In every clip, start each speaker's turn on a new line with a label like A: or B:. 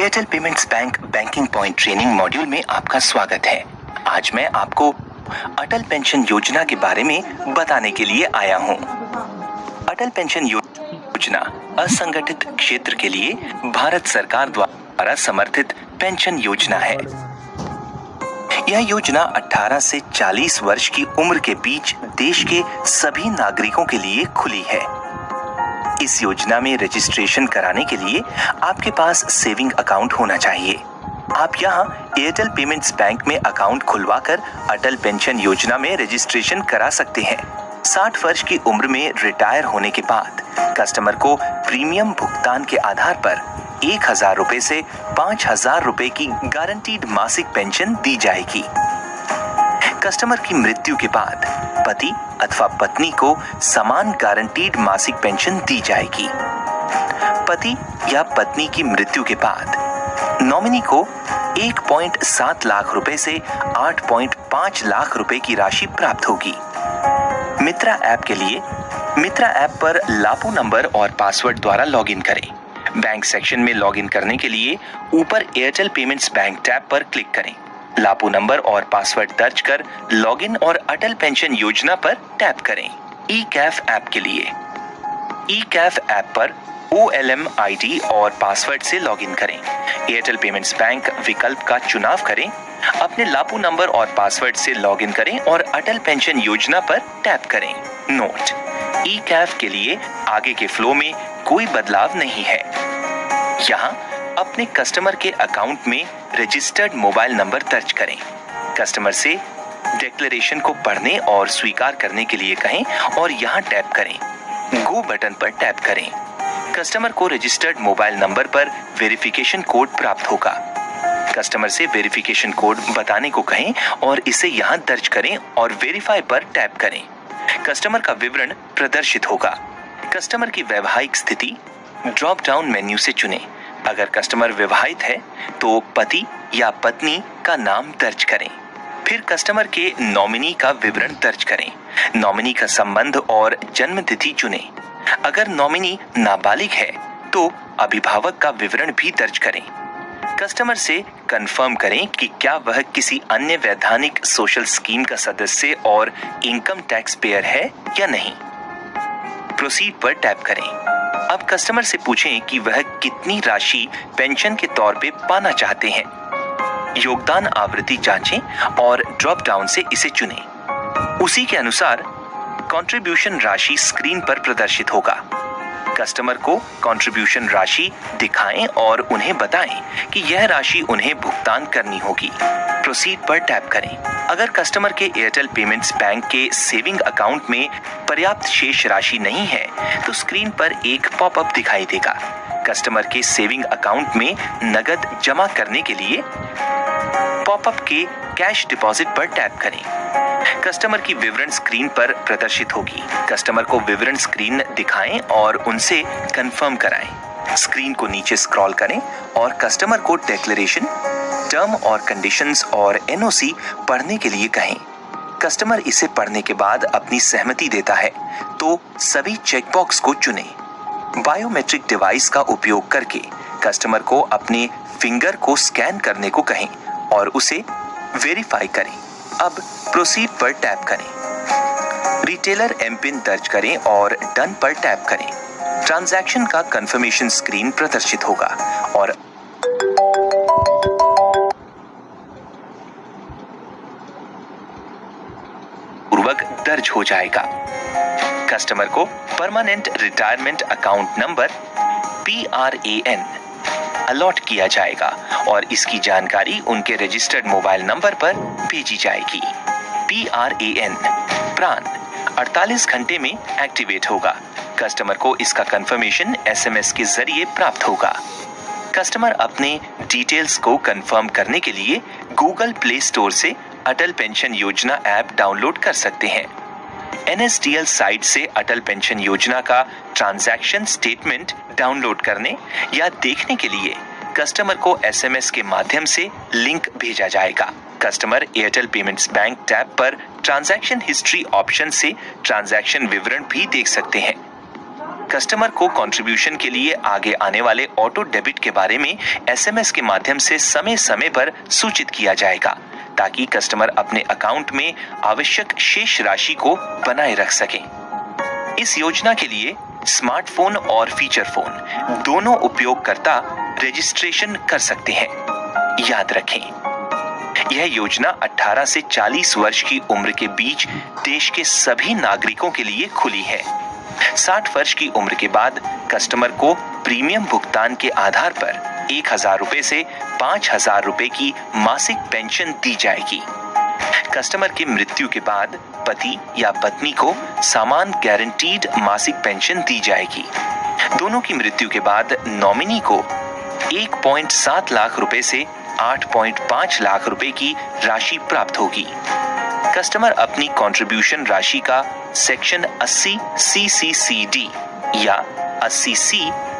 A: Airtel payments bank banking point training module में आपका स्वागत है। आज मैं आपको अटल पेंशन योजना के बारे में बताने के लिए आया हूँ। अटल पेंशन योजना असंगठित क्षेत्र के लिए भारत सरकार द्वारा समर्थित पेंशन योजना है। यह योजना 18 से 40 वर्ष की उम्र के बीच देश के सभी नागरिकों के लिए खुली है। इस योजना में रजिस्ट्रेशन कराने के लिए आपके पास सेविंग अकाउंट होना चाहिए। आप यहां एयरटेल पेमेंट्स बैंक में अकाउंट खुलवाकर अटल पेंशन योजना में रजिस्ट्रेशन करा सकते हैं। 60 वर्ष की उम्र में रिटायर होने के बाद कस्टमर को प्रीमियम भुगतान के आधार पर 1000 रुपए से 5000 रुपए की गारंटीड मासिक पेंशन दी जाएगी। कस्टमर की मृत्यु के बाद पति अथवा पत्नी को समान गारंटीड मासिक पेंशन दी जाएगी। पति या पत्नी की मृत्यु के बाद नॉमिनी को 1.7 लाख रुपए से 8.5 लाख रुपए की राशि प्राप्त होगी। मित्रा ऐप के लिए मित्रा ऐप पर लापू नंबर और पासवर्ड द्वारा लॉगिन करें। बैंक सेक्शन में लॉगिन करने के लिए ऊपर एयरटेल पेमेंट्स बैंक टैब पर क्लिक करें। लापू नंबर और पासवर्ड दर्ज कर लॉगिन और अटल पेंशन योजना पर टैप करें। ई कैफ ऐप के लिए ई कैफ ऐप पर OLM ID और पासवर्ड से लॉगिन करें। एयरटेल पेमेंट्स बैंक विकल्प का चुनाव करें। अपने लापू नंबर और पासवर्ड से लॉगिन करें और अटल पेंशन योजना पर टैप करें। नोट: ई कैफ के लिए आगे के फ्लो में कोई बदलाव नहीं है। यहाँ अपने कस्टमर के अकाउंट में रजिस्टर्ड मोबाइल नंबर दर्ज करें। कस्टमर से डिक्लेरेशन को पढ़ने और स्वीकार करने के लिए कहें और यहाँ टैप करें। गो बटन पर टैप करें। कस्टमर को रजिस्टर्ड मोबाइल नंबर पर वेरिफिकेशन कोड प्राप्त होगा। कस्टमर से वेरिफिकेशन कोड बताने को कहें और इसे यहाँ दर्ज करें और वेरीफाई पर टैप करें। कस्टमर का विवरण प्रदर्शित होगा। कस्टमर की वैवाहिक स्थिति ड्रॉप डाउन मेन्यू से चुनें। अगर कस्टमर विवाहित है तो पति या पत्नी का नाम दर्ज करें। फिर कस्टमर के नॉमिनी का विवरण दर्ज करें। नॉमिनी का संबंध और जन्म तिथि चुनें। अगर नॉमिनी नाबालिग है तो अभिभावक का विवरण भी दर्ज करें। कस्टमर से कंफर्म करें कि क्या वह किसी अन्य वैधानिक सोशल स्कीम का सदस्य और इनकम टैक्स पेयर है या नहीं। प्रोसीड पर टैप करें। अब कस्टमर से पूछें कि वह कितनी राशि पेंशन के तौर पे पाना चाहते हैं। योगदान आवृत्ति जांचें और ड्रॉप डाउन से इसे चुनें। उसी के अनुसार कंट्रीब्यूशन राशि स्क्रीन पर प्रदर्शित होगा। कस्टमर को कंट्रीब्यूशन राशि दिखाएं और उन्हें बताएं कि यह राशि उन्हें भुगतान करनी होगी। प्रोसीड पर टैप करें। अगर कस्टमर के एयरटेल पेमेंट्स बैंक के सेविंग अकाउंट में पर्याप्त शेष राशि नहीं है तो स्क्रीन पर एक पॉपअप दिखाई देगा। कस्टमर के सेविंग अकाउंट में नगद जमा करने के लिए पॉपअप के कैश डिपॉजिट पर टैप करें। कस्टमर की विवरण स्क्रीन पर प्रदर्शित होगी। कस्टमर को विवरण स्क्रीन दिखाएं और उनसे कंफर्म कराएं। स्क्रीन को नीचे स्क्रॉल करें और कस्टमर को डिक्लेरेशन, टर्म और कंडीशंस और NOC पढ़ने के लिए कहें। कस्टमर इसे पढ़ने के बाद अपनी सहमति देता है तो सभी चेकबॉक्स को चुनें। बायोमेट्रिक डिवाइस का उपयोग करके कस्टमर को अपने फिंगर को स्कैन करने को कहें और उसे वेरीफाई करें। अब प्रोसीड पर टैप करें। रिटेलर एमपिन दर्ज करें और डन पर टैप करें। ट्रांजैक्शन का कंफर्मेशन स्क्रीन प्रदर्शित होगा और पूर्वक दर्ज हो जाएगा। कस्टमर को permanent retirement account number PRAN allot किया जाएगा और इसकी जानकारी उनके रजिस्टर्ड मोबाइल नंबर पर भेजी जाएगी। PRAN प्रान 48 घंटे में एक्टिवेट होगा। कस्टमर को इसका कंफर्मेशन SMS के जरिए प्राप्त होगा। कस्टमर अपने डिटेल्स को कंफर्म करने के लिए गूगल प्ले स्टोर से अटल पेंशन योजना ऐप डाउनलोड कर सकते हैं। NSDL साइट से अटल पेंशन योजना का ट्रांजैक्शन स्टेटमेंट डाउनलोड करने या देखने के लिए कस्टमर को SMS के माध्यम से लिंक भेजा जाएगा। Customer Airtel payments bank tab पर ट्रांजैक्शन हिस्ट्री ऑप्शन से ट्रांजैक्शन विवरण भी देख सकते हैं। कस्टमर को कंट्रीब्यूशन के लिए आगे आने वाले ऑटो डेबिट के बारे में एसएमएस के माध्यम से समय समय पर सूचित किया जाएगा, ताकि कस्टमर अपने अकाउंट में आवश्यक शेष राशि को बनाए रख सके। इस योजना के लिए स्मार्टफोन और फीचर फोन दोनों उपयोगकर्ता रजिस्ट्रेशन कर सकते हैं। याद रखें, यह योजना 18 से 40 वर्ष की उम्र के बीच देश के सभी नागरिकों के लिए खुली है। 60 वर्ष की उम्र के बाद कस्टमर को प्रीमियम भुगतान के आधार पर 1000 रुपए से 5000 रुपए की मासिक पेंशन दी जाएगी। कस्टमर की मृत्यु के बाद पति या पत्नी को समान गारंटीड मासिक पेंशन दी जाएगी। दोनों की मृत्यु के बाद नॉमिनी को 1.7 लाख रुपए से 8.5 लाख रुपए की राशि प्राप्त होगी। कस्टमर अपनी कंट्रीब्यूशन राशि का सेक्शन 80 CCCD या 80C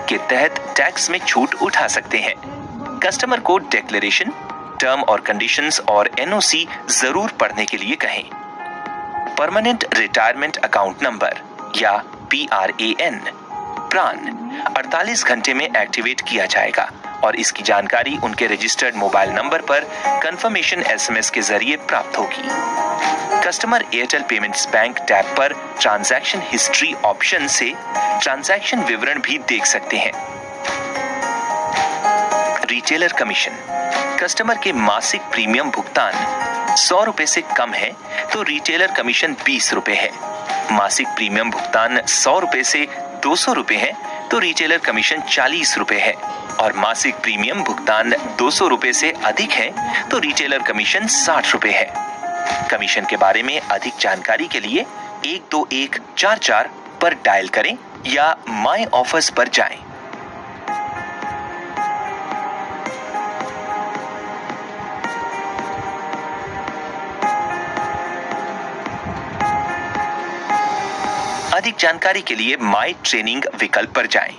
A: के तहत टैक्स में छूट उठा सकते हैं। कस्टमर को डिक्लेरेशन, टर्म और कंडीशंस और NOC जरूर पढ़ने के लिए कहें। परमानेंट रिटायरमेंट अकाउंट नंबर या PRAN प्रान 48 घंटे में एक्टिवेट किया जाएगा और इसकी जानकारी उनके रजिस्टर्ड मोबाइल नंबर पर कंफर्मेशन SMS के जरिए प्राप्त होगी। Customer Airtel payments bank tab पर ट्रांजैक्शन हिस्ट्री ऑप्शन से ट्रांजैक्शन विवरण भी देख सकते हैं। रिटेलर कमीशन, कस्टमर के मासिक प्रीमियम भुगतान 100 रुपए से कम है तो रिटेलर कमीशन 20 रुपए है। मासिक प्रीमियम भुगतान 100 रुपए से 200 रुपए है तो रिटेलर कमीशन 40 रुपए है और मासिक प्रीमियम भुगतान 200 रुपए से अधिक है तो रिटेलर कमीशन 60 रुपए है। कमीशन के बारे में अधिक जानकारी के लिए 12144 पर डायल करें या माई ऑफर्स पर जाएं। अधिक जानकारी के लिए माई ट्रेनिंग विकल्प पर जाएं।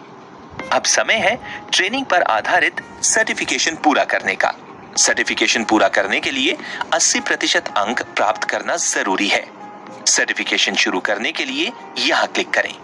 A: अब समय है ट्रेनिंग पर आधारित सर्टिफिकेशन पूरा करने का। सर्टिफिकेशन पूरा करने के लिए 80% अंक प्राप्त करना जरूरी है। सर्टिफिकेशन शुरू करने के लिए यहां क्लिक करें।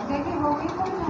B: देखिए हो गई कोई ना